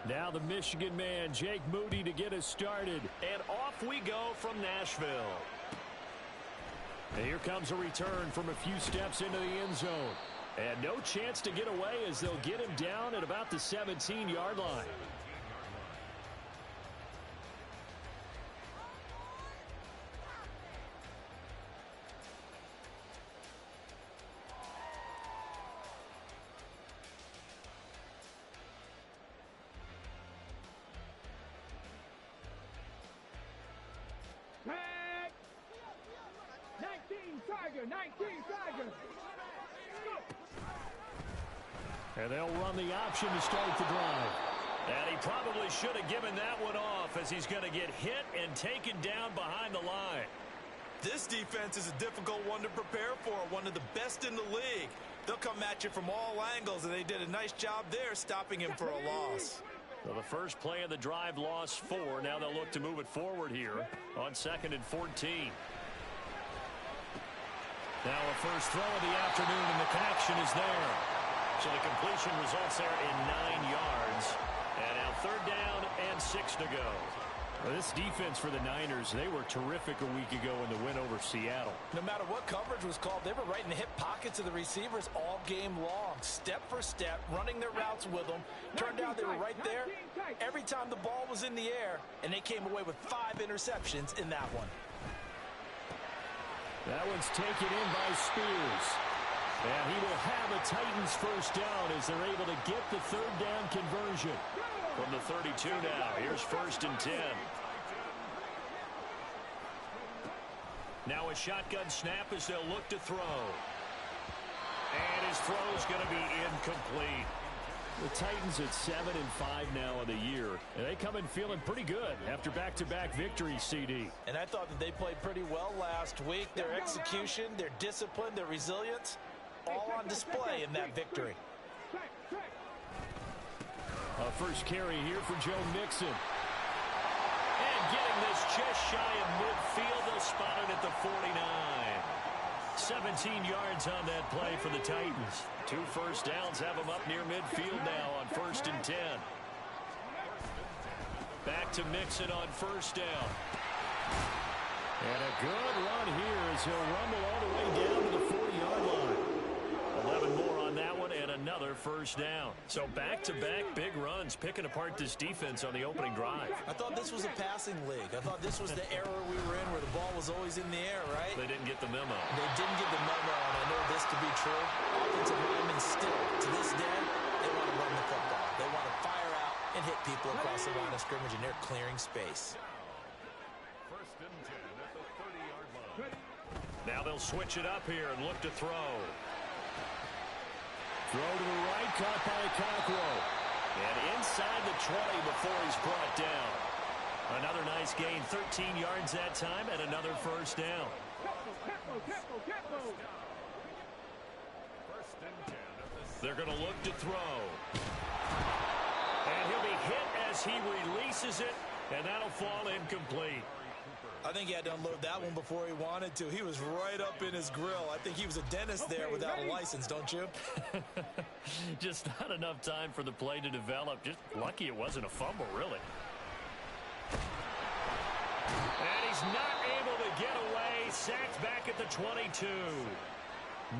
Now the Michigan man, Jake Moody, to get us started. And off we go from Nashville. And here comes a return from a few steps into the end zone. And no chance to get away as they'll get him down at about the 17-yard line. Tag! 19 Tiger, 19 Tiger. And they'll run the option to start the drive. And he probably should have given that one off as he's going to get hit and taken down behind the line. This defense is a difficult one to prepare for, one of the best in the league. They'll come at you from all angles, and they did a nice job there stopping him for a loss. Well, the first play of the drive lost 4. Now they'll look to move it forward here on 2nd and 14. Now a first throw of the afternoon, and the connection is there. So the completion results there in 9 yards. And now 3rd down and 6 to go. Well, this defense for the Niners, they were terrific a week ago in the win over Seattle. No matter what coverage was called, they were right in the hip pockets of the receivers all game long. Step for step, running their routes with them. Turned out they were right there every time the ball was in the air, and they came away with 5 interceptions in that one. That one's taken in by Spears. And he will have a Titans first down as they're able to get the 3rd down conversion. From the 32 now, here's 1st and 10. Now a shotgun snap as they'll look to throw. And his throw's going to be incomplete. The Titans at 7-5 now in the year. And they come in feeling pretty good after back-to-back victories, CD. And I thought that they played pretty well last week. Their execution, their discipline, their resilience, all on display in that victory. A first carry here for Joe Mixon. And getting this just shy of midfield, they'll spot it at the 49. 17 yards on that play for the Titans. 2 first downs have them up near midfield now on 1st and 10. Back to Mixon on 1st down. And a good run here as he'll rumble all the way down to the 40-yard line. 11 more on that one and another first down. So back-to-back big runs, picking apart this defense on the opening drive. I thought this was a passing league. I thought this was the era we were in where the ball was always in the air, right? They didn't get the memo. They didn't get the memo, and I know this to be true. Offensive linemen still, to this day, they want to run the football. They want to fire out and hit people across the line of scrimmage, and they're clearing space. 1st and 10 at the 30-yard line. Now they'll switch it up here and look to throw. Throw to the right, caught by Okakwo. And inside the 20 before he's brought down. Another nice gain, 13 yards that time, and another first down. 1st and 10 at the They're going to look to throw. And he'll be hit as he releases it, and that'll fall incomplete. I think he had to unload that one before he wanted to. He was right up in his grill. I think he was a dentist there without a license, don't you? Just not enough time for the play to develop. Just lucky it wasn't a fumble, really. And he's not able to get away. Sacked back at the 22.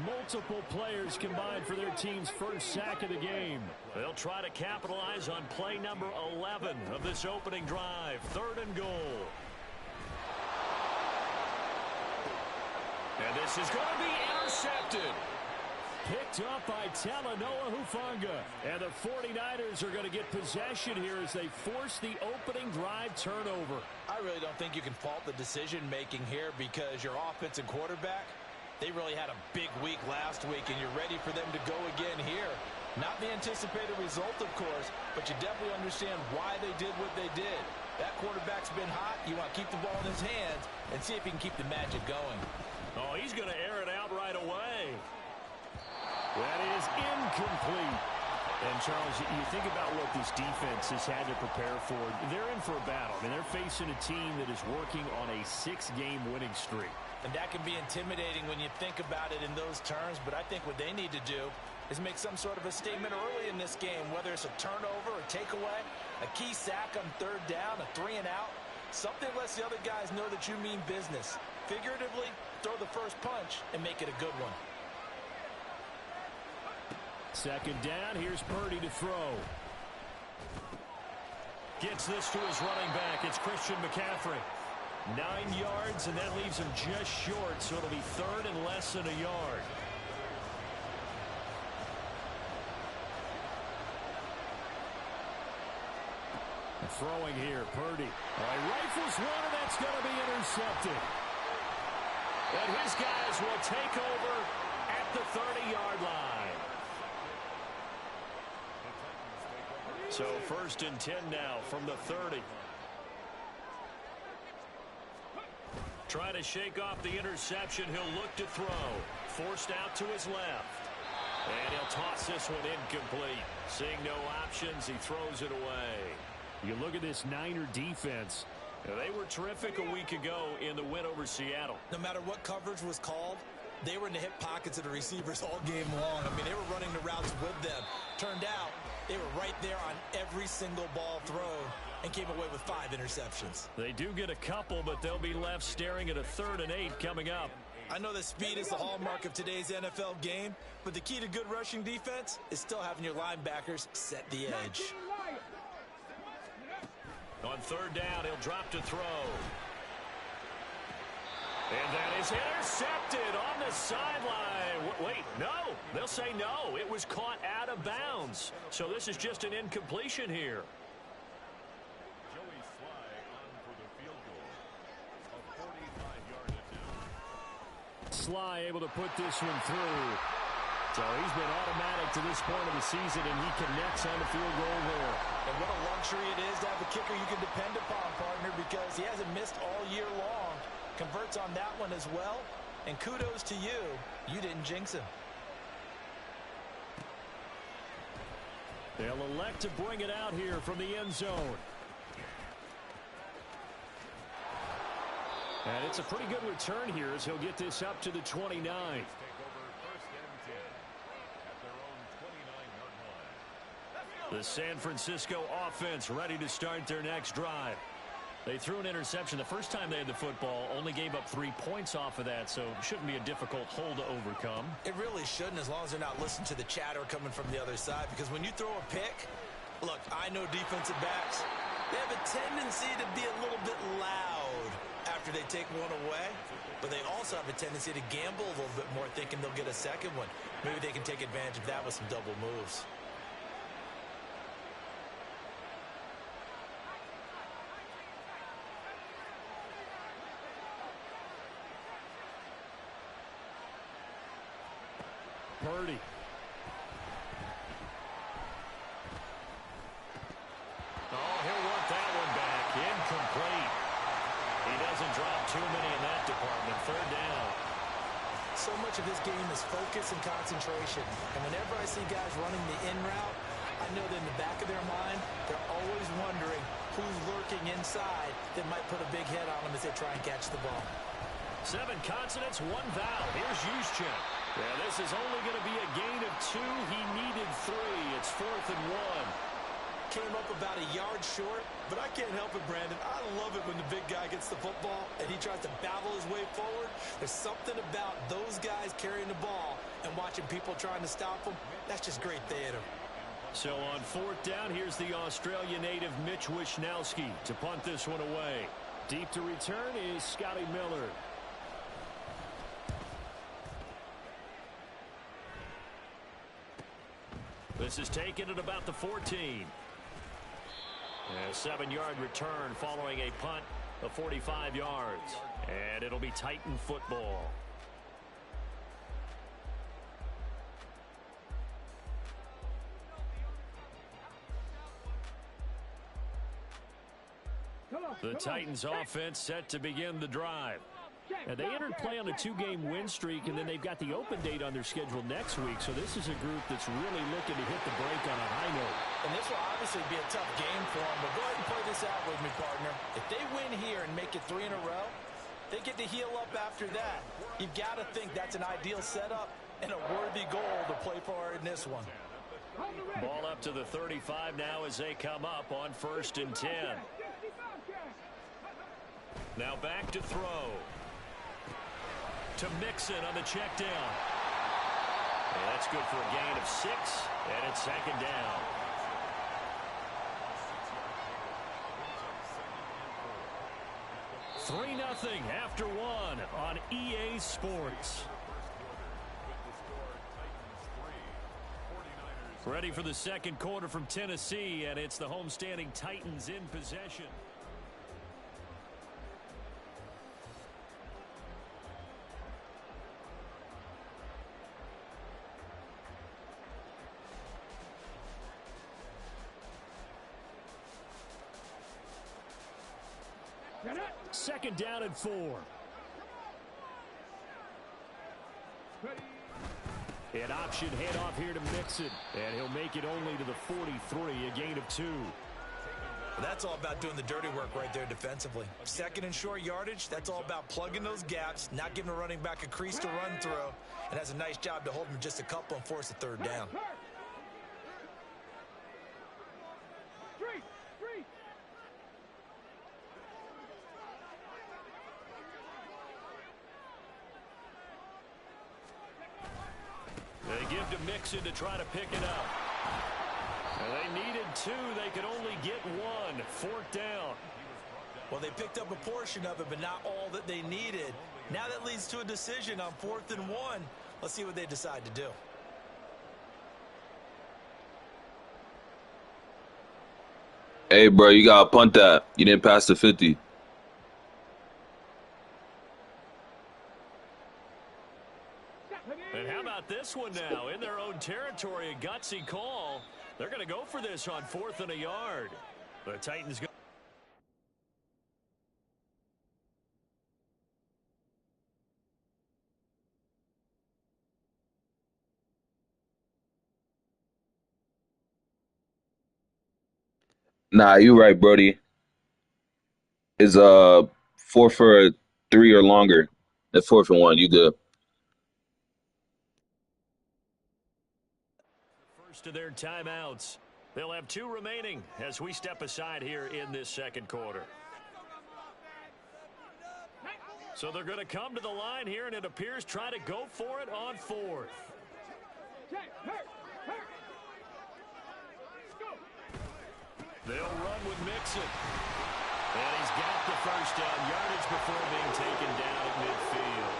Multiple players combined for their team's first sack of the game. They'll try to capitalize on play number 11 of this opening drive. 3rd and goal. And this is going to be intercepted. Picked up by Talanoa Hufanga. And the 49ers are going to get possession here as they force the opening drive turnover. I really don't think you can fault the decision-making here because your offensive quarterback, they really had a big week last week, and you're ready for them to go again here. Not the anticipated result, of course, but you definitely understand why they did what they did. That quarterback's been hot. You want to keep the ball in his hands and see if he can keep the magic going. Oh, he's going to air it out right away. That is incomplete. And, Charles, you think about what this defense has had to prepare for. They're in for a battle. I mean, they're facing a team that is working on a 6-game winning streak. And that can be intimidating when you think about it in those terms, but I think what they need to do is make some sort of a statement early in this game, whether it's a turnover or takeaway, a key sack on third down, a 3-and-out, something lets the other guys know that you mean business. Figuratively, throw the first punch and make it a good one. Second down, here's Purdy to throw. Gets this to his running back. It's Christian McCaffrey. 9 yards, and that leaves him just short, so it'll be third and less than a yard. Throwing here, Purdy. Rifles one, and that's going to be intercepted. And his guys will take over at the 30-yard line. So first and 10 now from the 30. Trying to shake off the interception. He'll look to throw. Forced out to his left. And he'll toss this one incomplete. Seeing no options, he throws it away. You look at this Niner defense. They were terrific a week ago in the win over Seattle. No matter what coverage was called, they were in the hip pockets of the receivers all game long. I mean, they were running the routes with them. Turned out, they were right there on every single ball thrown and came away with 5 interceptions. They do get a couple, but they'll be left staring at a 3rd and 8 coming up. I know that speed is the hallmark of today's NFL game, but the key to good rushing defense is still having your linebackers set the edge. On 3rd down, he'll drop to throw. And that is intercepted on the sideline. Wait, no. They'll say no. It was caught out of bounds. So this is just an incompletion here. Joey Sly on for the field goal. A 45-yard attempt. Sly able to put this one through. So he's been automatic to this point of the season, and he connects on the field goal there. And what a luxury it is to have a kicker you can depend upon, partner, because he hasn't missed all year long. Converts on that one as well. And kudos to you. You didn't jinx him. They'll elect to bring it out here from the end zone. And it's a pretty good return here as he'll get this up to the 29. Take over first and 10 at their own 29-yard line. The San Francisco offense ready to start their next drive. They threw an interception the first time they had the football, only gave up 3 points off of that, so it shouldn't be a difficult hole to overcome. It really shouldn't, as long as they're not listening to the chatter coming from the other side, because when you throw a pick, look, I know defensive backs, they have a tendency to be a little bit loud after they take one away, but they also have a tendency to gamble a little bit more, thinking they'll get a second one. Maybe they can take advantage of that with some double moves. Purdy. Oh, he'll want that one back. Incomplete. He doesn't drop too many in that department. 3rd down. So much of this game is focus and concentration. And whenever I see guys running the in route, I know that in the back of their mind, they're always wondering who's lurking inside that might put a big hit on them as they try and catch the ball. 7 consonants, 1 vowel. Here's Juszczyk. Yeah, this is only going to be a gain of 2. He needed 3. It's 4th and 1. Came up about a yard short, but I can't help it, Brandon. I love it when the big guy gets the football and he tries to battle his way forward. There's something about those guys carrying the ball and watching people trying to stop them. That's just great theater. So on 4th down, here's the Australia native Mitch Wishnowsky to punt this one away. Deep to return is Scotty Miller. This is taken at about the 14. A 7-yard return following a punt of 45 yards. And it'll be Titan football. The Titans offense set to begin the drive. And they entered play on a 2-game win streak, and then they've got the open date on their schedule next week. So this is a group that's really looking to hit the break on a high note. And this will obviously be a tough game for them, but go ahead and play this out with me, partner. If they win here and make it 3 in a row, They get to heal up after that. You've got to think that's an ideal setup and a worthy goal to play for in this one. Ball up to the 35 now as they come up on 1st and 10. Now back to throw. To Mixon on the check down. And that's good for a gain of 6, and it's 2nd down. Three 0 after 1 on EA Sports. Ready for the second quarter from Tennessee, and it's the homestanding Titans in possession. Second down and 4. An option handoff here to Mixon, and he'll make it only to the 43, a gain of 2. That's all about doing the dirty work right there defensively. Second and short yardage, that's all about plugging those gaps, not giving a running back a crease to run through, and has a nice job to hold him just a couple and force a 3rd down. They give to Mixon to try to pick it up. And they needed 2. They could only get 1. 4th down. Well, they picked up a portion of it, but not all that they needed. Now that leads to a decision on 4th and 1. Let's see what they decide to do. Hey, bro, you got to punt that. You didn't pass the 50. And how about this one now? In their own territory, a gutsy call. They're going to go for this on 4th and a yard. The Titans go. Nah, you right, Brody. It's 4 for 3 or longer. At 4th and 1, you good. First of their timeouts. They'll have 2 remaining as we step aside here in this second quarter. So they're going to come to the line here, and it appears try to go for it on 4th. They'll run with Mixon. And he's got the first down yardage before being taken down at midfield.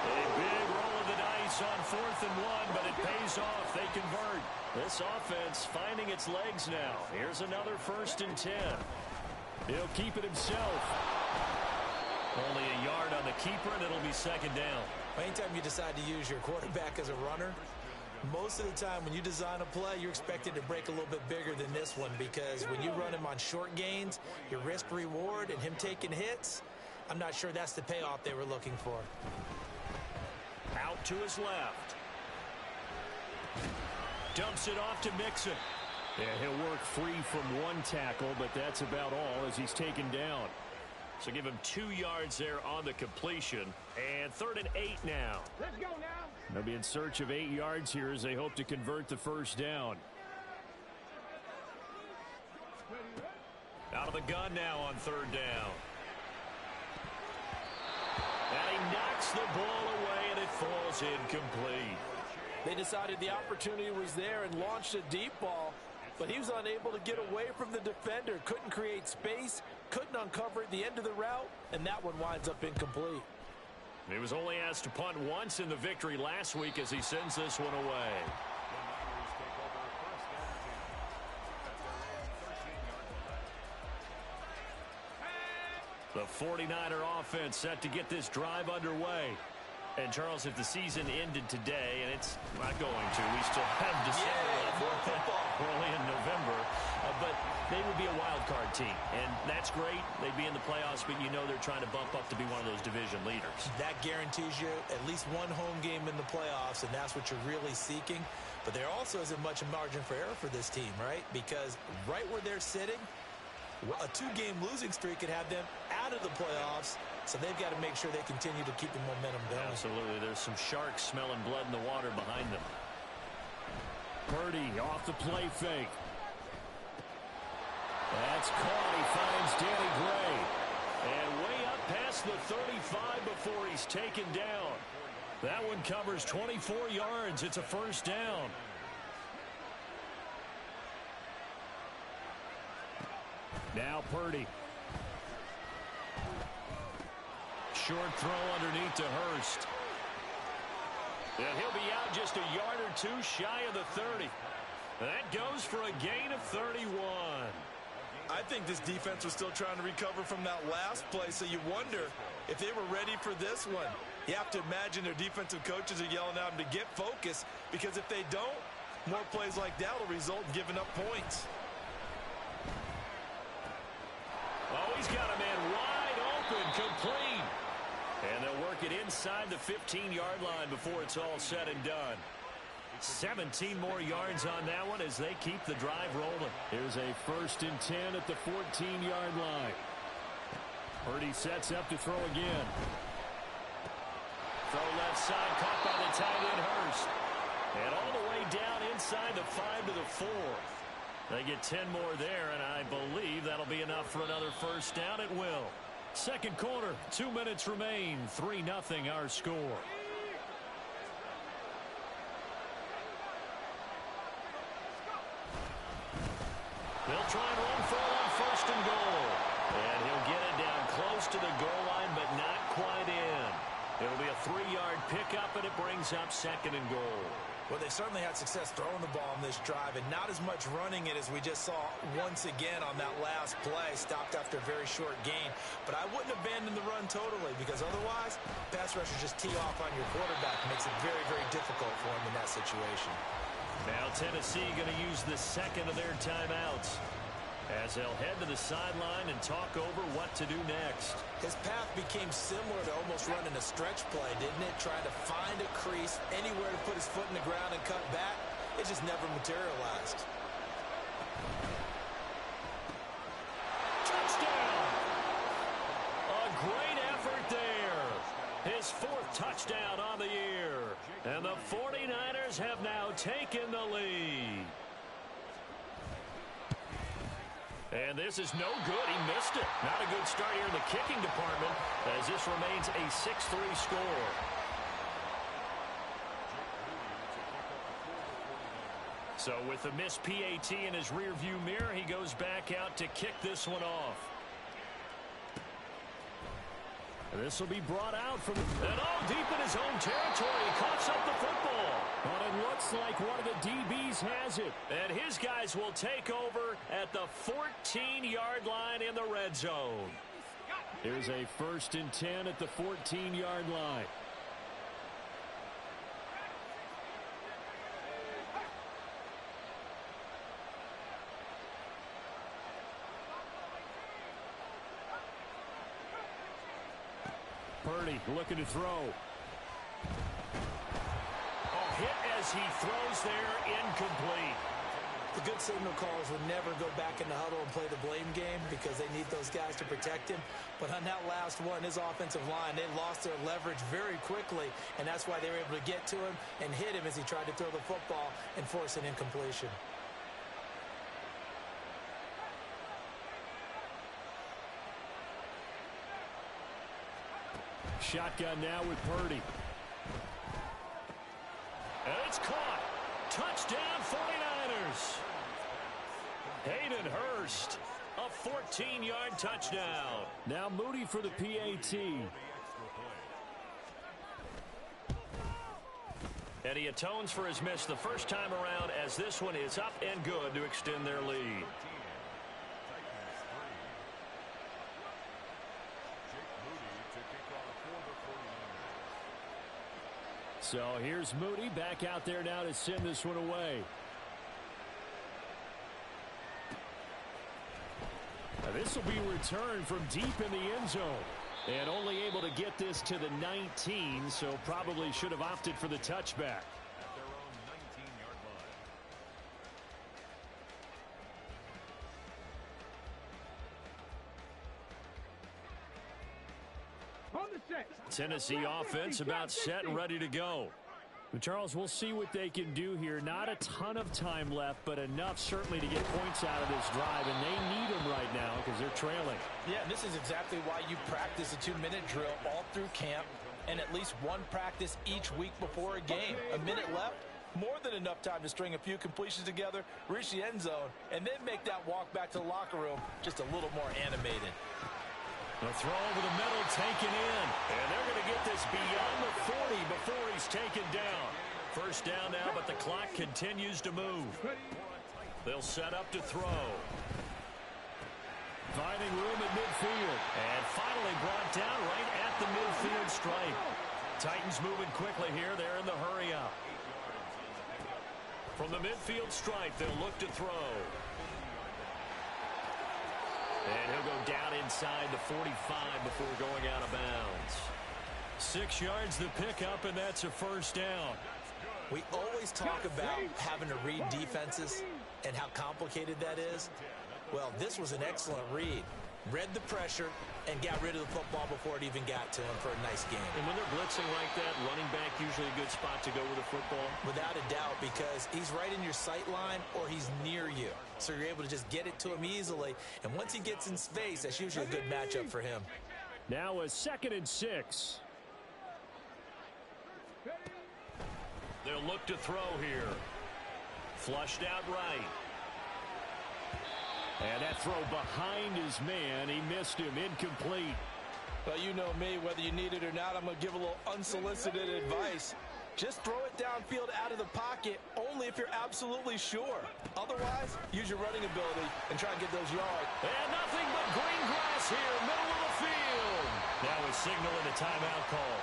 A big roll of the dice on 4th and 1, but it pays off. They convert. This offense finding its legs now. Here's another 1st and 10. He'll keep it himself. Only a yard on the keeper, and it'll be 2nd down. Anytime you decide to use your quarterback as a runner, most of the time when you design a play, you're expected to break a little bit bigger than this one, because when you run him on short gains, your risk reward and him taking hits, I'm not sure that's the payoff they were looking for. Out to his left. Dumps it off to Mixon. And he'll work free from 1 tackle, but that's about all as he's taken down. So give him 2 yards there on the completion. And 3rd and 8 now. Let's go now. They'll be in search of 8 yards here as they hope to convert the first down. Out of the gun now on 3rd down. And he knocks the ball away, and it falls incomplete. They decided the opportunity was there and launched a deep ball, but he was unable to get away from the defender, couldn't create space, couldn't uncover at the end of the route, and that one winds up incomplete. He was only asked to punt once in the victory last week as he sends this one away. The 49er offense set to get this drive underway. And, Charles, if the season ended today, and it's not going to, we still have December left, early in November, but they would be a wild card team, and that's great. They'd be in the playoffs, but you know they're trying to bump up to be one of those division leaders. That guarantees you at least 1 home game in the playoffs, and that's what you're really seeking. But there also isn't much margin for error for this team, right? Because right where they're sitting, a 2-game losing streak could have them out of the playoffs So they've got to make sure they continue to keep the momentum going. Absolutely. There's some sharks smelling blood in the water behind them. Purdy off the play fake. That's caught. He finds Danny Gray. And way up past the 35 before he's taken down. That one covers 24 yards. It's a first down. Now Purdy. Short throw underneath to Hurst. And he'll be out just a yard or two shy of the 30. That goes for a gain of 31. I think this defense was still trying to recover from that last play, so you wonder if they were ready for this one. You have to imagine their defensive coaches are yelling at them to get focused, because if they don't, more plays like that will result in giving up points. Oh, he's got a man wide open, complete. And they'll work it inside the 15-yard line before it's all said and done. 17 more yards on that one as they keep the drive rolling. Here's a 1st and 10 at the 14-yard line. Purdy sets up to throw again. Throw left side, caught by the tight end Hurst. And all the way down inside the 5 to the 4. They get 10 more there, and I believe that'll be enough for another first down. It will. Second quarter, 2 minutes remain. 3-0 our score. They'll try and run for it on 1st and goal. And he'll get it down close to the goal line, but not quite in. It'll be a 3-yard pickup, and it brings up 2nd and goal. Well, they certainly had success throwing the ball on this drive, and not as much running it as we just saw once again on that last play. Stopped after a very short gain. But I wouldn't abandon the run totally, because otherwise, pass rushers just tee off on your quarterback. It makes it very, very difficult for him in that situation. Now Tennessee going to use the second of their timeouts as they'll head to the sideline and talk over what to do next. His path became similar to almost running a stretch play, didn't it? Trying to find a crease, anywhere to put his foot in the ground and cut back. It just never materialized. Touchdown! A great effort there. His 4th touchdown on the year. And the 49ers have now taken the lead. And this is no good. He missed it. Not a good start here in the kicking department as this remains a 6-3 score. So with a missed PAT in his rearview mirror, he goes back out to kick this one off. This will be brought out from deep in his own territory. He coughs up the football. But it looks like one of the DBs has it. And his guys will take over at the 14-yard line in the red zone. Here's a 1st and 10 at the 14-yard line. Purdy looking to throw. Hit as he throws there, incomplete. The good signal callers would never go back in the huddle and play the blame game because they need those guys to protect him. But on that last one, his offensive line, they lost their leverage very quickly, and that's why they were able to get to him and hit him as he tried to throw the football and force an incompletion. Shotgun now with Purdy. And it's caught. Touchdown 49ers. Hayden Hurst. A 14-yard touchdown. Now Moody for the PAT. And he atones for his miss the first time around as this one is up and good to extend their lead. So here's Moody back out there now to send this one away. Now this will be returned from deep in the end zone. And only able to get this to the 19, so probably should have opted for the touchback. At their own 19-yard line. Tennessee offense about set and ready to go. Charles, we'll see what they can do here. Not a ton of time left, but enough certainly to get points out of this drive, and they need them right now because they're trailing. Yeah, and this is exactly why you practice a 2-minute drill all through camp and at least one practice each week before a game. A minute left, more than enough time to string a few completions together, reach the end zone, and then make that walk back to the locker room just a little more animated. The throw over the middle, taken in. And they're going to get this beyond the 40 before he's taken down. First down now, but the clock continues to move. They'll set up to throw. Finding room at midfield. And finally brought down right at the midfield stripe. Titans moving quickly here. They're in the hurry up. From the midfield stripe, they'll look to throw. And he'll go down inside the 45 before going out of bounds. 6 yards the pickup, and that's a first down. We always talk about having to read defenses and how complicated that is. Well, this was an excellent read. Read the pressure and got rid of the football before it even got to him for a nice game. And when they're blitzing like that, running back usually a good spot to go with the football. Without a doubt, because he's right in your sight line or he's near you. So you're able to just get it to him easily. And once he gets in space, that's usually a good matchup for him. Now a 2nd and 6. They'll look to throw here. Flushed out right. And that throw behind his man. He missed him. Incomplete. Well, you know me, whether you need it or not, I'm going to give a little unsolicited advice. Just throw it downfield out of the pocket only if you're absolutely sure. Otherwise, use your running ability and try and get those yards. And nothing but green grass here, middle of the field. Now a signal and a timeout call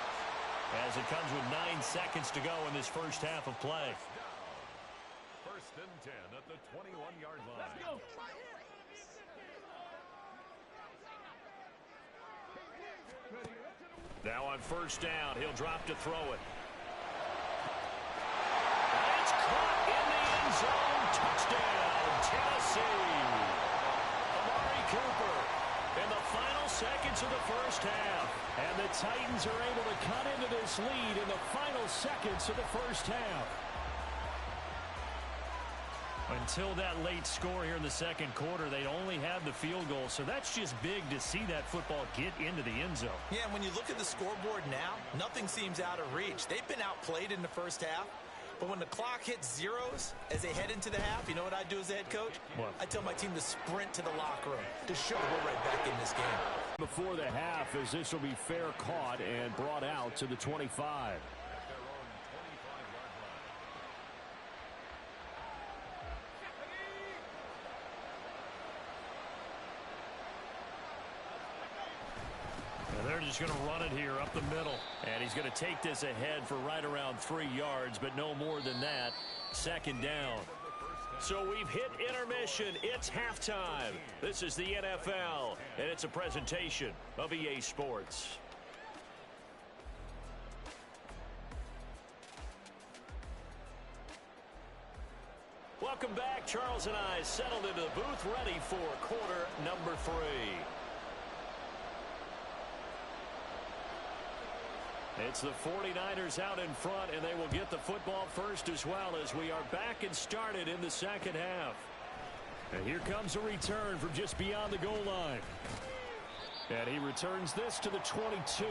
as it comes with 9 seconds to go in this first half of play. 1st and 10 at the 21-yard line. Let's go. Now on first down, he'll drop to throw it. And it's caught in the end zone. Touchdown, Tennessee. Amari Cooper in the final seconds of the first half. And the Titans are able to cut into this lead in the final seconds of the first half. Until that late score here in the second quarter, they only had the field goal. So that's just big to see that football get into the end zone. Yeah, and when you look at the scoreboard now, nothing seems out of reach. They've been outplayed in the first half. But when the clock hits zeros as they head into the half, you know what I do as a head coach? What? I tell my team to sprint to the locker room to show we're right back in this game. Before the half, as this will be fair caught and brought out to the 25. They're just going to run it here up the middle. And he's going to take this ahead for right around 3 yards, but no more than that. 2nd down. So we've hit intermission. It's halftime. This is the NFL, and it's a presentation of EA Sports. Welcome back. Charles and I settled into the booth, ready for quarter number 3. It's the 49ers out in front, and they will get the football first as well as we are back and started in the second half. And here comes a return from just beyond the goal line. And he returns this to the 22.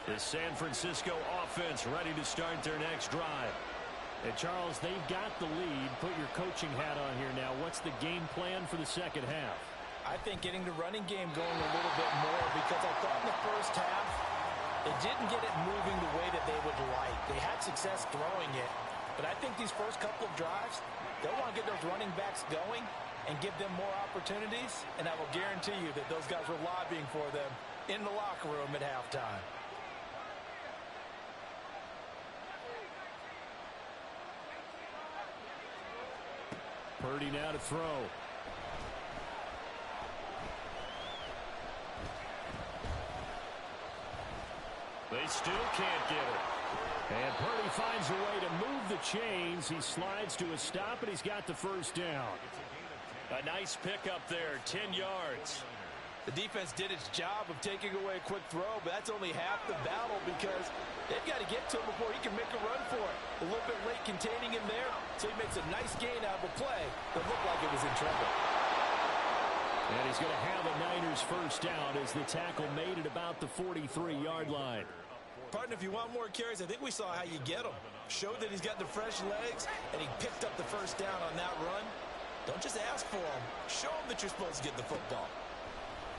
The San Francisco offense ready to start their next drive. And Charles, they've got the lead. Put your coaching hat on here now. What's the game plan for the second half? I think getting the running game going a little bit more, because I thought in the first half they didn't get it moving the way that they would like. They had success throwing it, but I think these first couple of drives, they'll want to get those running backs going and give them more opportunities, and I will guarantee you that those guys were lobbying for them in the locker room at halftime. Purdy now to throw. They still can't get it. And Purdy finds a way to move the chains. He slides to a stop, and he's got the first down. A nice pickup there, 10 yards. The defense did its job of taking away a quick throw, but that's only half the battle because they've got to get to him before he can make a run for it. A little bit late containing him there, so he makes a nice gain out of a play that looked like it was in trouble. And he's going to have a Niners first down as the tackle made at about the 43-yard line. Partner, if you want more carries, I think we saw how you get them. Showed that he's got the fresh legs, and he picked up the first down on that run. Don't just ask for them. Show them that you're supposed to get the football.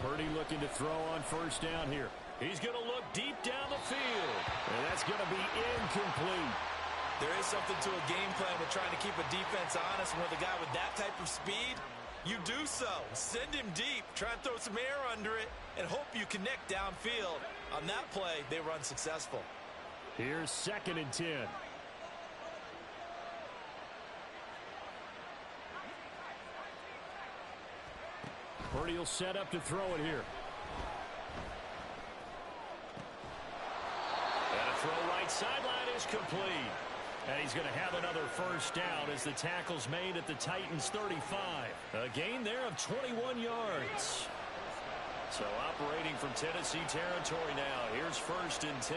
Purdy looking to throw on first down here. He's going to look deep down the field. And that's going to be incomplete. There is something to a game plan with trying to keep a defense honest. And with a guy with that type of speed, you do so. Send him deep. Try and throw some air under it and hope you connect downfield. On that play, they run successful. Here's 2nd and 10. Purdy will set up to throw it here. And a throw right sideline is complete. And he's going to have another first down as the tackle's made at the Titans' 35. A gain there of 21 yards. So operating from Tennessee territory now. Here's 1st and 10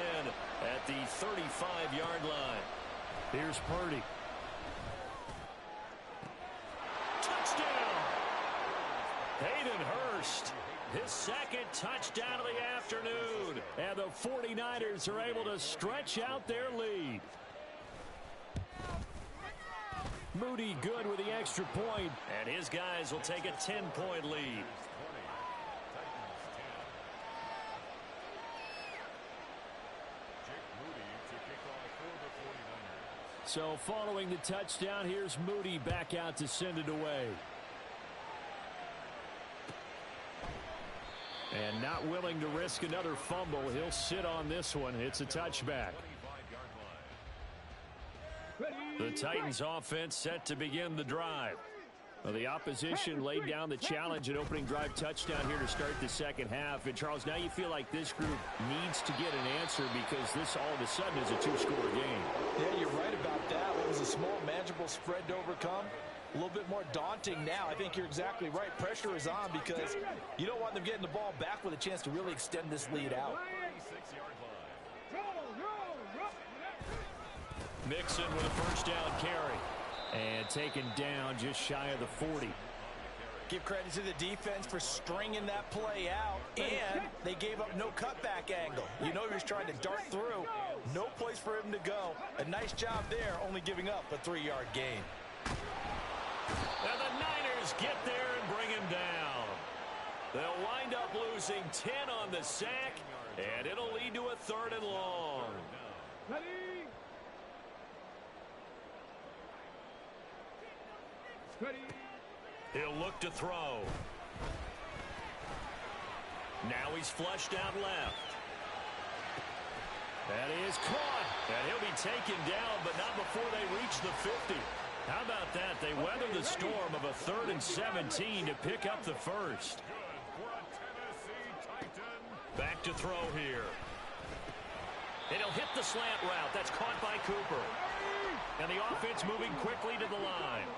at the 35-yard line. Here's Purdy. Touchdown! Hayden Hurst, his 2nd touchdown of the afternoon. And the 49ers are able to stretch out their lead. Moody good with the extra point, and his guys will take a 10-point lead. So following the touchdown, here's Moody back out to send it away. And not willing to risk another fumble, he'll sit on this one. It's a touchback. The Titans offense set to begin the drive. Well, the opposition laid down the challenge and opening drive touchdown here to start the second half. And, Charles, now you feel like this group needs to get an answer because this all of a sudden is a two-score game. Yeah, you're right about that. It was a small, manageable spread to overcome. A little bit more daunting now. I think you're exactly right. Pressure is on because you don't want them getting the ball back with a chance to really extend this lead out. Mixon with a first down carry. And taken down just shy of the 40. Give credit to the defense for stringing that play out, and they gave up no cutback angle. You know he was trying to dart through. No place for him to go. A nice job there, only giving up a 3-yard gain. And the Niners get there and bring him down. They'll wind up losing 10 on the sack, and it'll lead to a 3rd and long. Ready? Ready. He'll look to throw. Now he's flushed out left. That is caught. And he'll be taken down, but not before they reach the 50. How about that? They weather the storm of a 3rd and 17 to pick up the first. Back to throw here. And he'll hit the slant route. That's caught by Cooper. And the offense moving quickly to the line.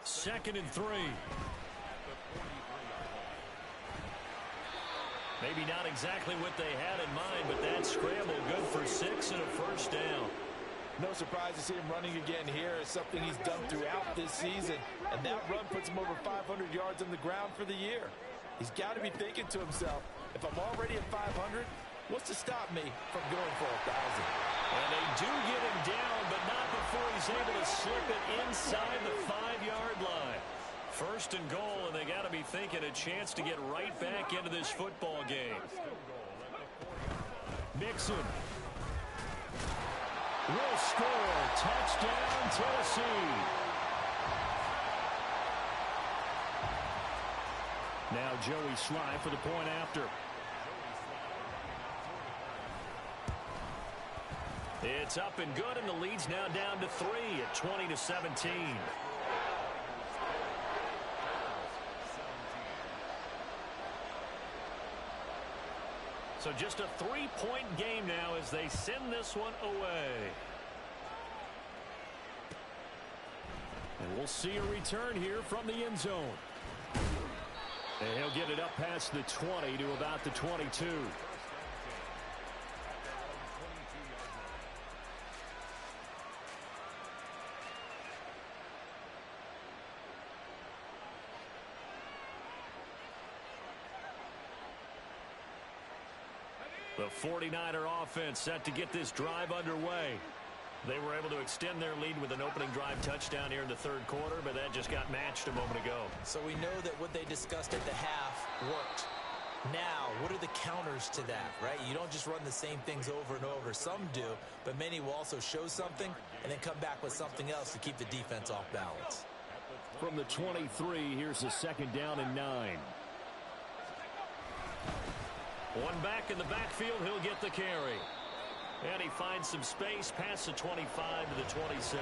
2nd and 3. Maybe not exactly what they had in mind, but that scramble good for 6 and a first down. No surprise to see him running again here. It's something he's done throughout this season. And that run puts him over 500 yards on the ground for the year. He's got to be thinking to himself, if I'm already at 500, what's to stop me from going for 1,000? And they do get him down, but not before he's able to slip it inside the 5-yard line. 1st and goal, and they got to be thinking a chance to get right back into this football game. Mixon will score. Touchdown, Tennessee. Now Joey Sly for the point after. It's up and good, and the lead's now down to 3 at 20-17. So just a 3-point game now as they send this one away. And we'll see a return here from the end zone. And he'll get it up past the 20 to about the 22. The 49er offense set to get this drive underway. They were able to extend their lead with an opening drive touchdown here in the third quarter, but that just got matched a moment ago. So we know that what they discussed at the half worked. Now, what are the counters to that, right? You don't just run the same things over and over. Some do, but many will also show something and then come back with something else to keep the defense off balance. From the 23, here's the 2nd down and 9. One back in the backfield, he'll get the carry. And he finds some space past the 25 to the 27.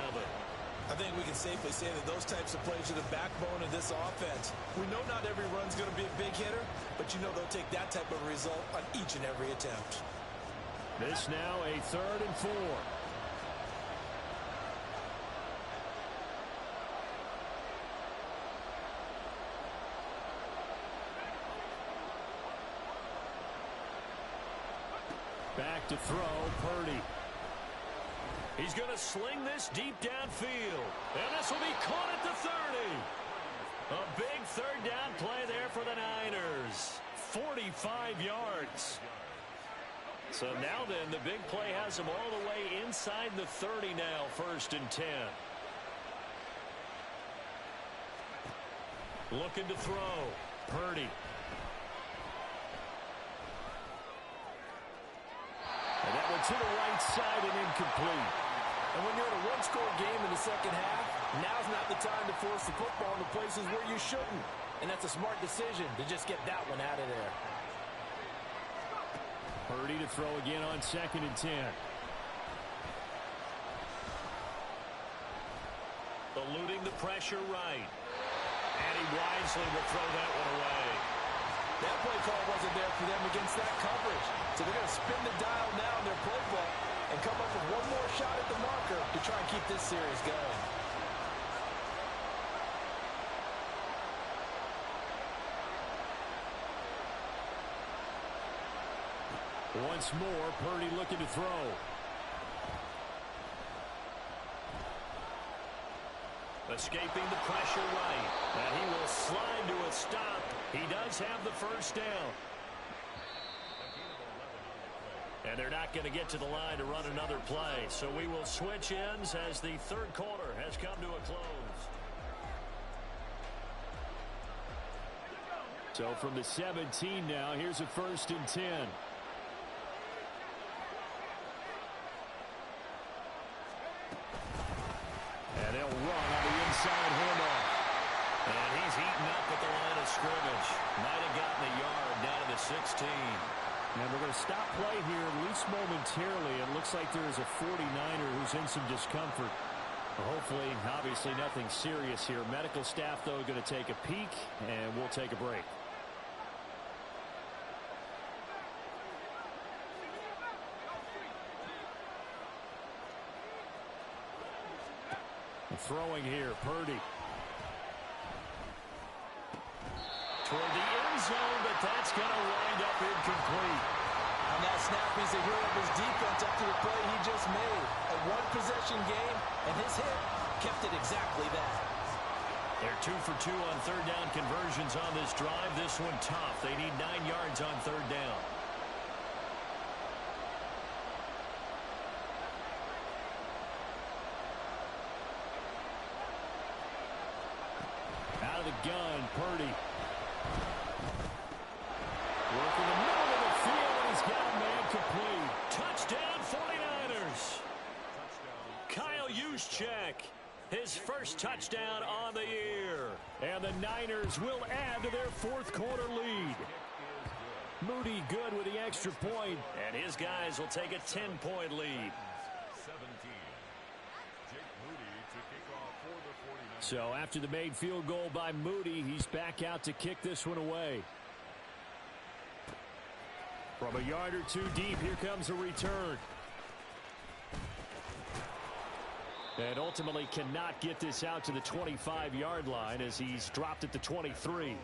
I think we can safely say that those types of plays are the backbone of this offense. We know not every run's going to be a big hitter, but you know they'll take that type of result on each and every attempt. This now a 3rd and 4. Back to throw, Purdy. He's going to sling this deep downfield. And this will be caught at the 30. A big 3rd down play there for the Niners. 45 yards. So now then, the big play has them all the way inside the 30 now, 1st and 10. Looking to throw, Purdy. And that one to the right side and incomplete. And when you're in a one-score game in the second half, now's not the time to force the football into places where you shouldn't. And that's a smart decision to just get that one out of there. Purdy to throw again on 2nd and 10. Eluding the pressure right. And he wisely will throw that one away. That play call wasn't there for them against that coverage. So they're going to spin the dial now in their playbook and come up with one more shot at the marker to try and keep this series going. Once more, Purdy looking to throw. Escaping the pressure right. And he will slide to a stop. He does have the 1st down. And they're not going to get to the line to run another play. So we will switch ends as the 3rd quarter has come to a close. So from the 17 now, here's a 1st and 10. And they'll run on the inside handoff. And he's eaten up at the line of scrimmage. Might have gotten a yard down to the 16. And we're going to stop play here, at least momentarily. It looks like there is a 49er who's in some discomfort. Hopefully, obviously, nothing serious here. Medical staff, though, going to take a peek, and we'll take a break. Throwing here, Purdy. Toward the end zone, but that's going to wind up incomplete. On that snap, he's a hero of his defense up to the play he just made. A one-possession game, and his hit kept it exactly that. They're 2 for 2 on 3rd down conversions on this drive. This one tough. They need 9 yards on 3rd down. Out of the gun, Purdy. Working the middle of the field, and he's got a man complete. Touchdown, 49ers. Kyle Juszczyk, his 1st touchdown on the year. And the Niners will add to their 4th quarter lead. Moody good with the extra point, and his guys will take a 10-point lead. So after the made field goal by Moody, he's back out to kick this one away. From a yard or two deep, here comes a return. And ultimately cannot get this out to the 25-yard line as he's dropped at the 23.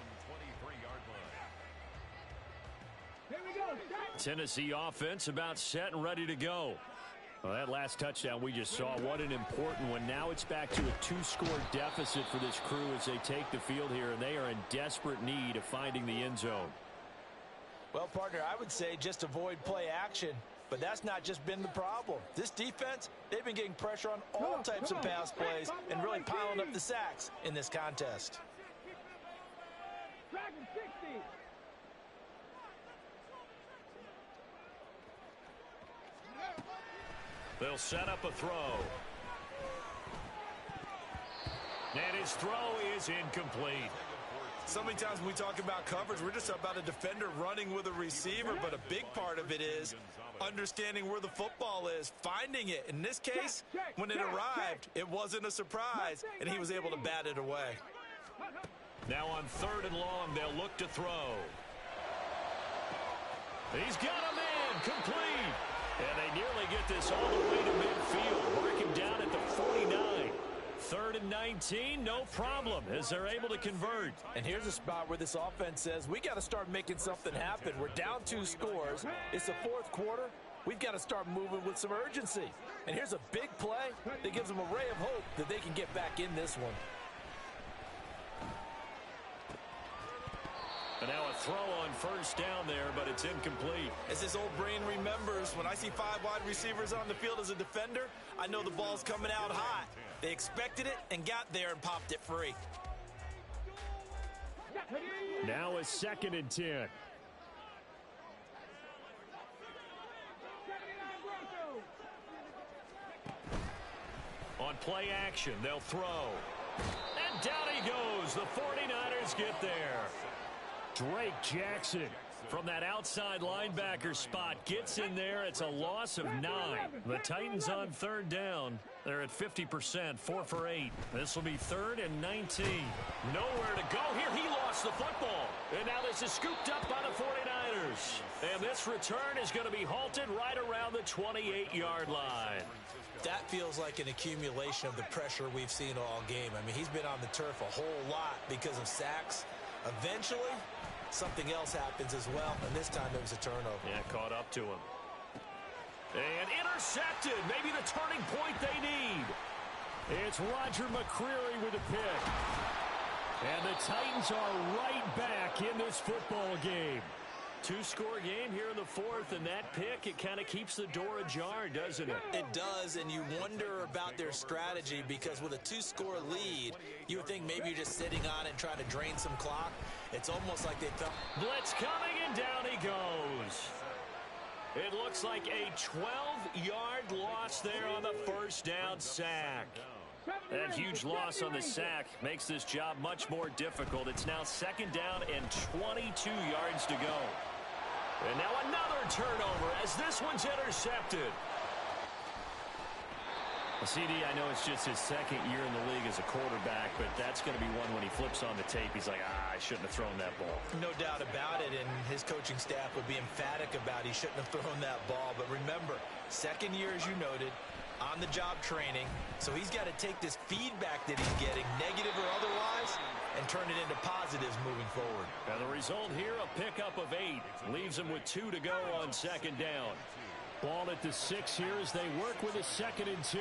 Tennessee offense about set and ready to go. Well, that last touchdown we just saw, what an important one. Now it's back to a 2-score deficit for this crew as they take the field here, and they are in desperate need of finding the end zone. Well, partner, I would say just avoid play action, but that's not just been the problem. This defense, they've been getting pressure on all types of pass plays and really piling up the sacks in this contest. They'll set up a throw. And his throw is incomplete. So many times when we talk about coverage, we're just about a defender running with a receiver, but a big part of it is understanding where the football is, finding it. In this case, when it arrived, it wasn't a surprise, and he was able to bat it away. Now on 3rd and long, they'll look to throw. He's got a man, complete. And they nearly get this all the way to midfield. Mark him down at the 49. 3rd and 19, no problem, as they're able to convert. And here's a spot where this offense says, we got to start making something happen. We're down 2 scores. It's the 4th quarter. We've got to start moving with some urgency. And here's a big play that gives them a ray of hope that they can get back in this one. And now a throw on 1st down there, but it's incomplete. As his old brain remembers, when I see 5 wide receivers on the field as a defender, I know the ball's coming out hot. They expected it and got there and popped it free. Now a 2nd and 10. On play action, they'll throw. And down he goes. The 49ers get there. Drake Jackson from that outside linebacker spot gets in there. It's a loss of 9. The Titans on 3rd down. They're at 50%, 4 for 8. This will be 3rd and 19. Nowhere to go here. He lost the football. And now this is scooped up by the 49ers. And this return is going to be halted right around the 28-yard line. That feels like an accumulation of the pressure we've seen all game. I mean, he's been on the turf a whole lot because of sacks. Eventually, something else happens as well, and this time it was a turnover. Yeah, caught up to him. And intercepted. Maybe the turning point they need. It's Roger McCreary with a pick. And the Titans are right back in this football game. 2-score game here in the 4th, and that pick, it kind of keeps the door ajar, doesn't it? It does, and you wonder about their strategy because with a 2-score lead, you would think maybe you're just sitting on it and trying to drain some clock. It's almost like they thought. Blitz coming, and down he goes. It looks like a 12-yard loss there on the 1st down sack. That huge loss on the sack makes this job much more difficult. It's now 2nd down and 22 yards to go. And now another turnover as this one's intercepted. CD, I know it's just his 2nd year in the league as a quarterback, but that's going to be one when he flips on the tape. He's like, I shouldn't have thrown that ball. No doubt about it, and his coaching staff would be emphatic about he shouldn't have thrown that ball. But remember, 2nd year, as you noted, on-the-job training, so he's got to take this feedback that he's getting, negative or otherwise, and turn it into positives moving forward. And the result here, a pickup of 8. Leaves him with 2 to go on 2nd down. Ball at the 6 here as they work with a 2nd and 2.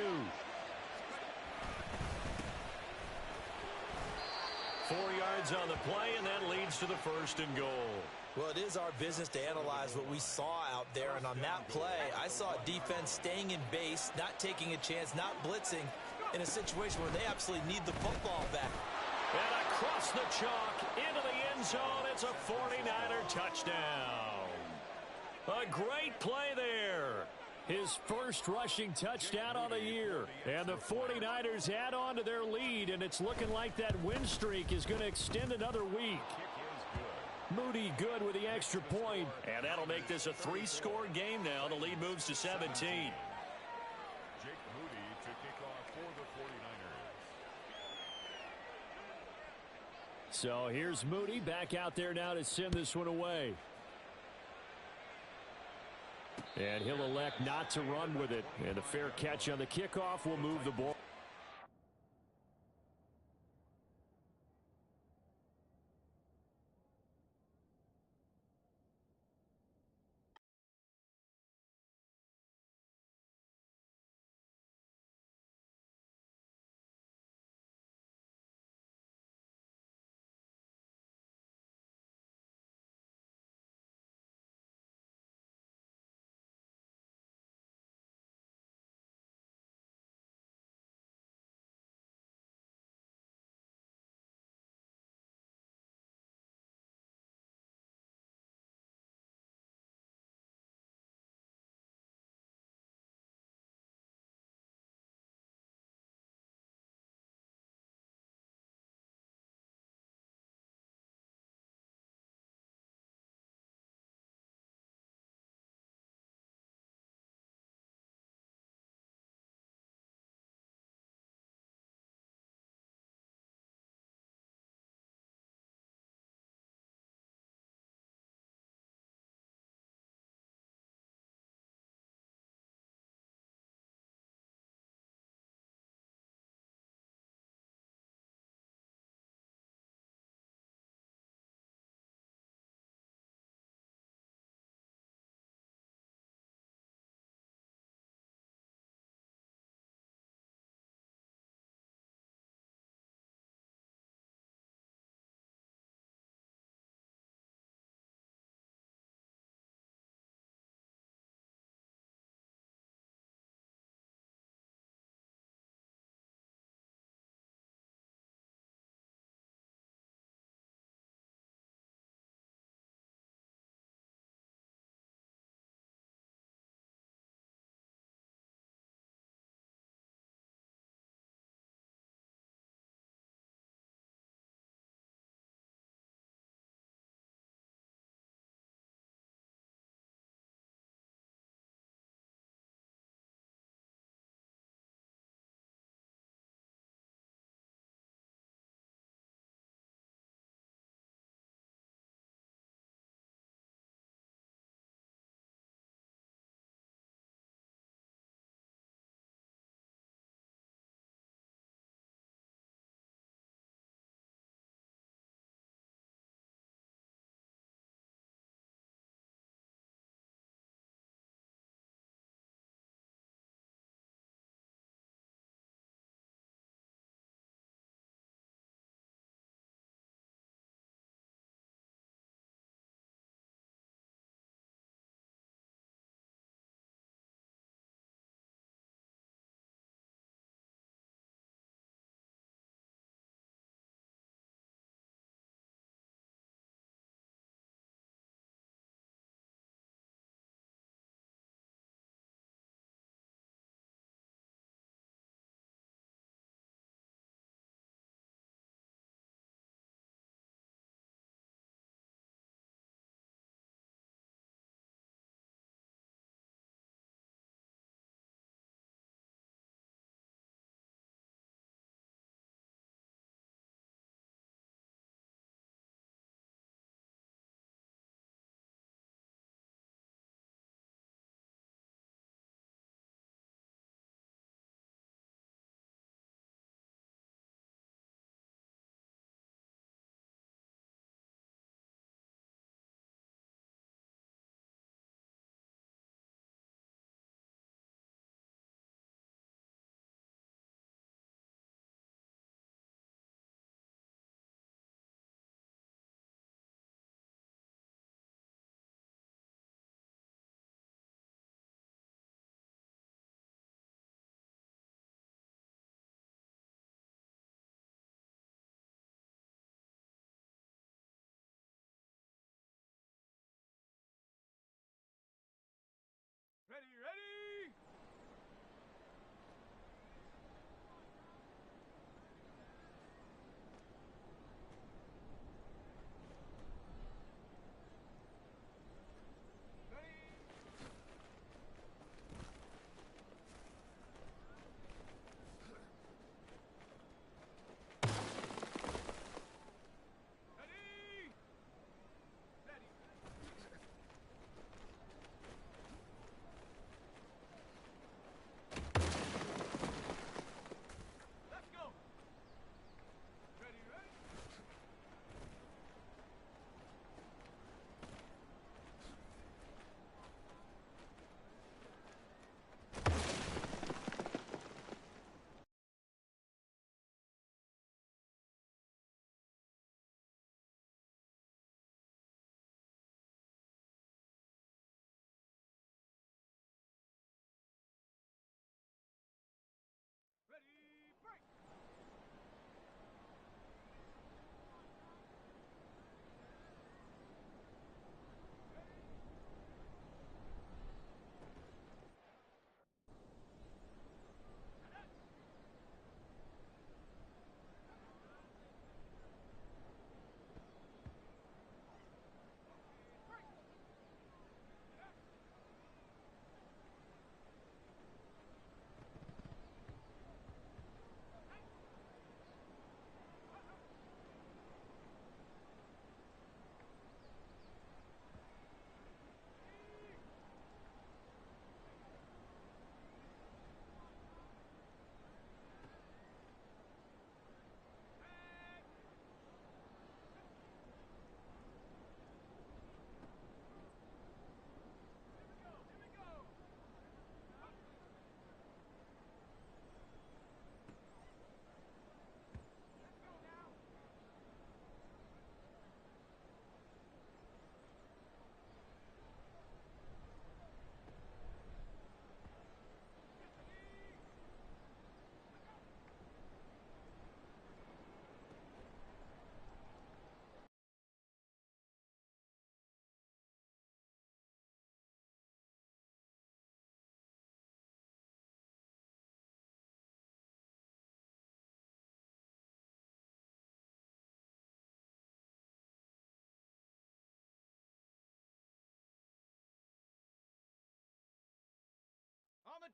4 yards on the play, and that leads to the 1st and goal. Well, it is our business to analyze what we saw out there, and on that play, I saw defense staying in base, not taking a chance, not blitzing in a situation where they absolutely need the football back. And across the chalk, into the end zone, it's a 49er touchdown. A great play there. His first rushing touchdown on the year. And the 49ers add on to their lead, and it's looking like that win streak is going to extend another week. Moody good with the extra point. And that'll make this a 3-score game now. The lead moves to 17. Jake Moody to kick off for the 49ers. So here's Moody back out there now to send this one away. And he'll elect not to run with it. And a fair catch on the kickoff will move the ball.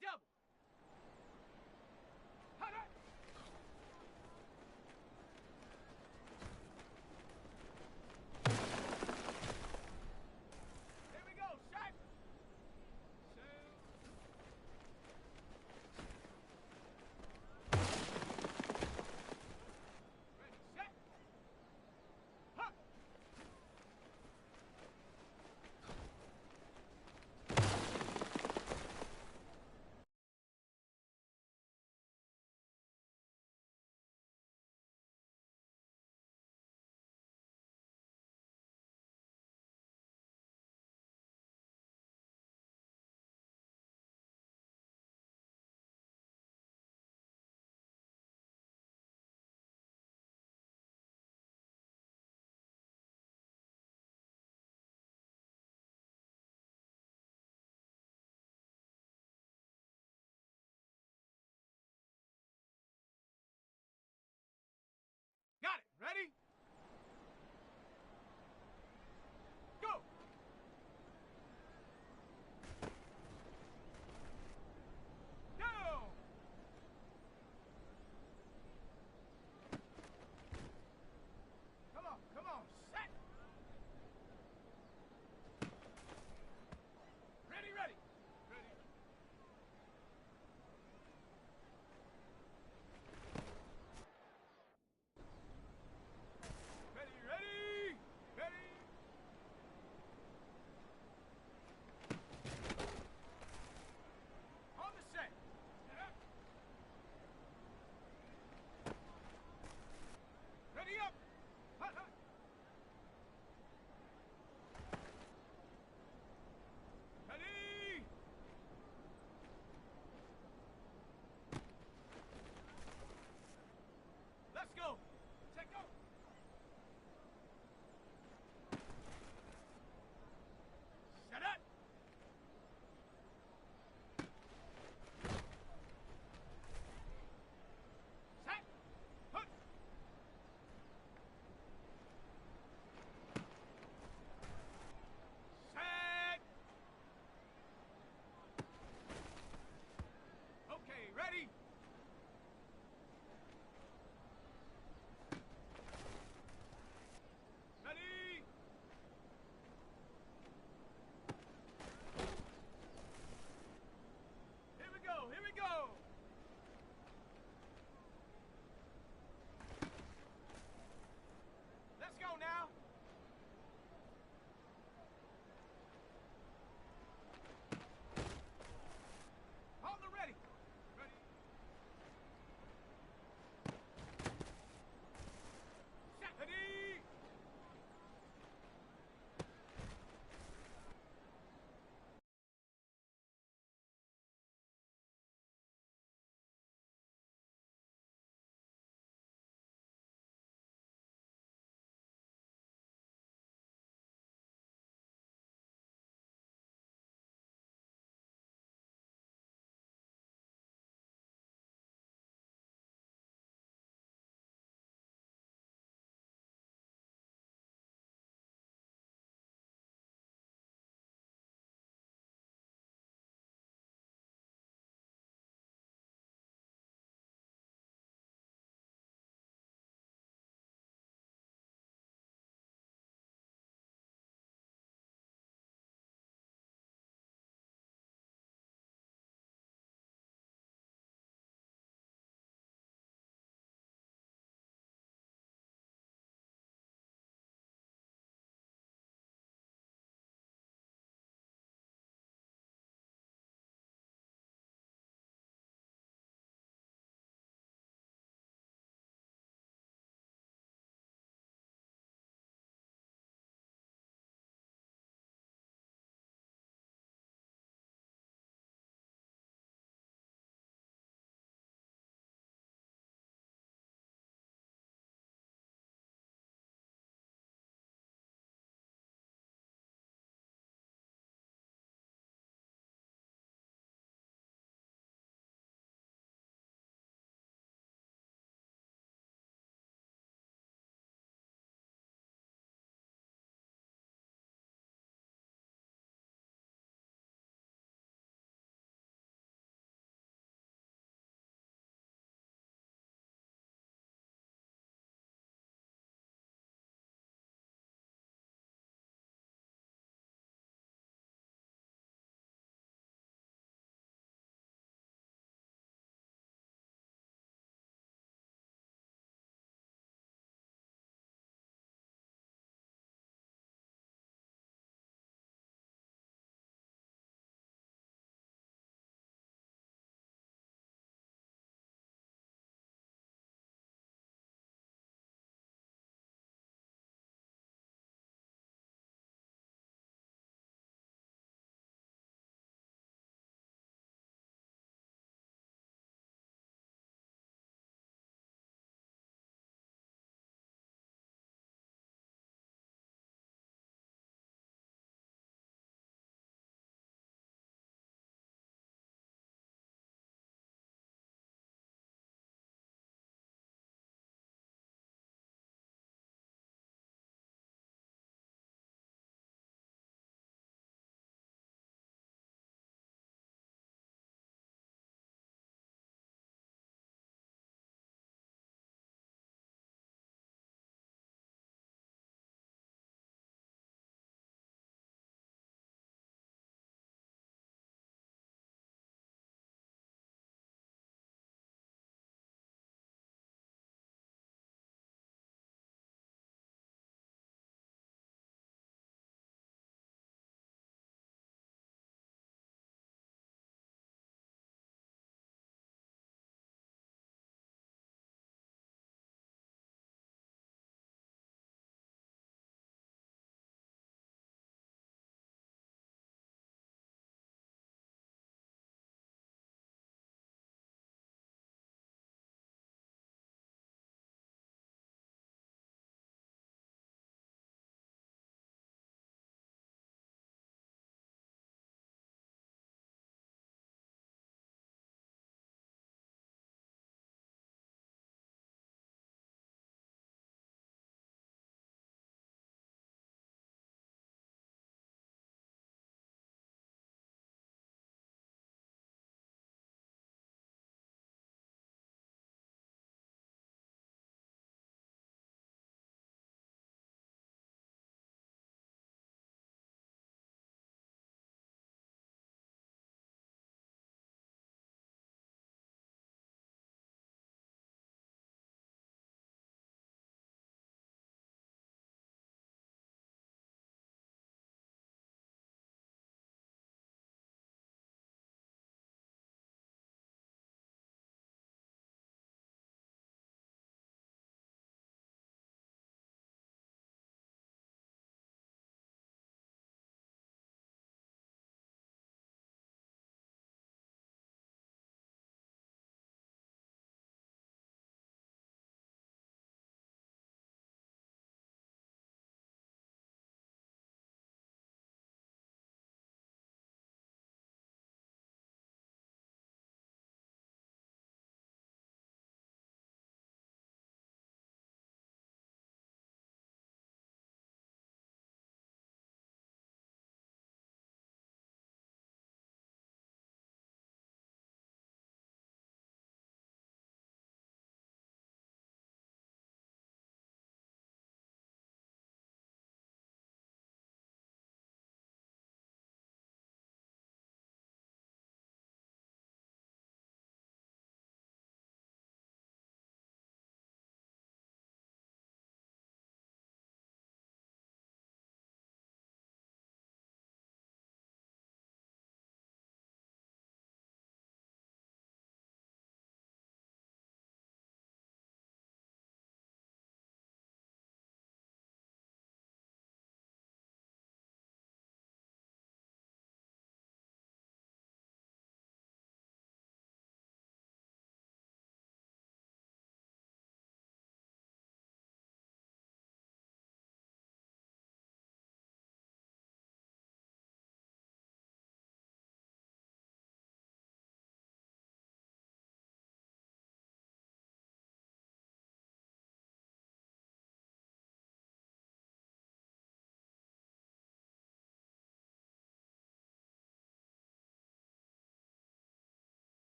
double.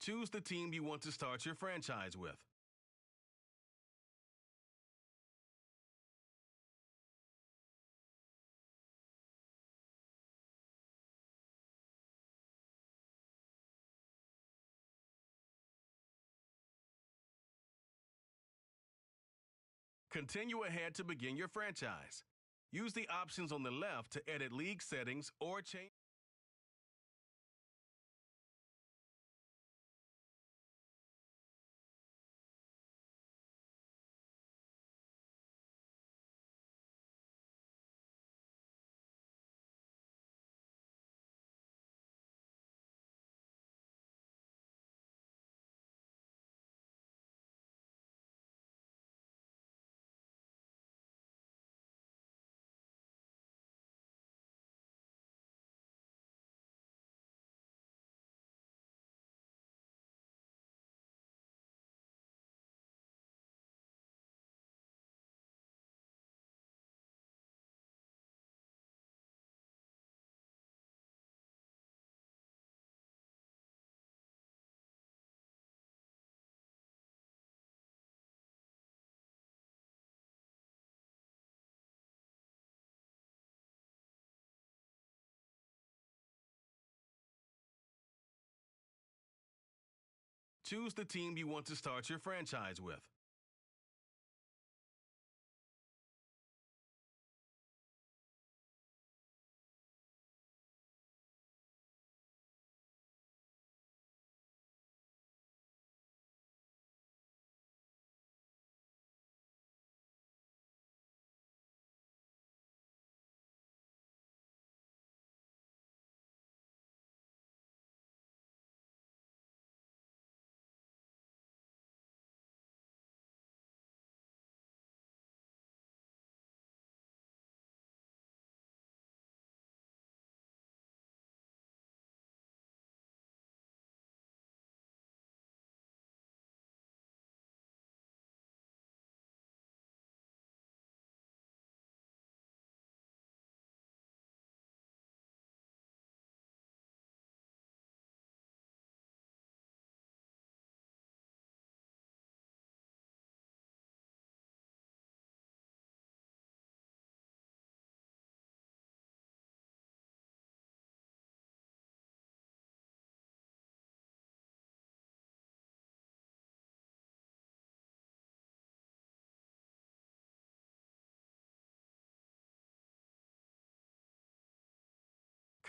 Choose the team you want to start your franchise with. Continue ahead to begin your franchise. Use the options on the left to edit league settings or change. Choose the team you want to start your franchise with.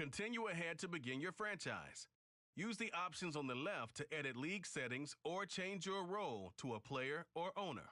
Continue ahead to begin your franchise. Use the options on the left to edit league settings or change your role to a player or owner.